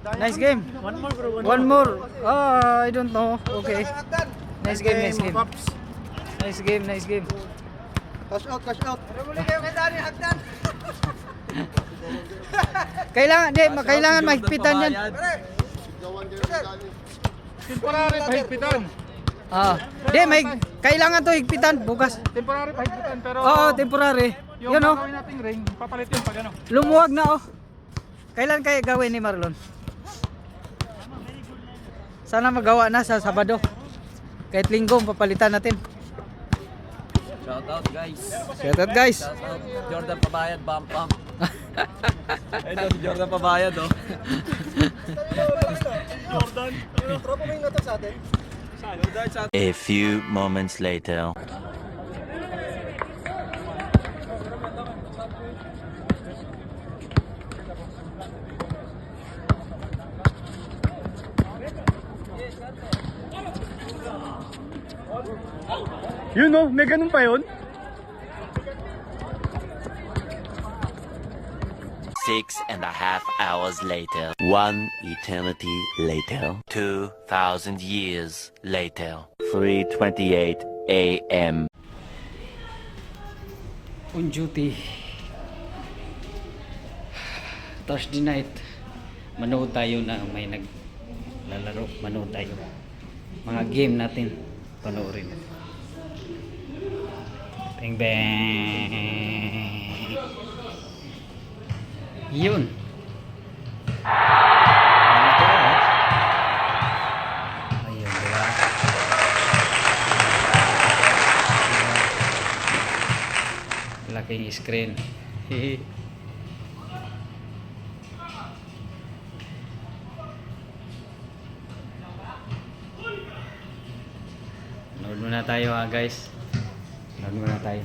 Nice game. One more bro. One more. I don't know. Okay. Nice game, nice game. Nice game, nice game. Cash out, cash out. Muli kayo kay Dani, hagdan. Kailangan mahigpitan yan. Temporary pahigpitan. Kailangan to higpitan bukas. Temporary pahigpitan pero Oo, temporary. yung Yun oh. gagawin nating ring, papalit yun pag ano. Lumuwag na oh. Kailan kaya gawin ni Marlon? Sana magawa na sa Sabado. Kahit Linggo papalitan natin. Shout out guys. Shout out guys. Shout out Jordan Pabayad, bam bam. Ayun si Jordan Pabayad oh. Jordan. Tropa mo yung nato sa atin. A few moments later. Yun oh, may ganun pa yun. 6.5 hours later. 1 eternity later. 2,000 years later. 3:28 a.m. On duty. Thursday night. Manood tayo na may naglalaro. Manood tayo. Mga game natin. Panoorin. Bang bang. Yun. Ayun, diba? Laking screen. Hehe. Nood muna tayo ha guys. Nood muna tayo.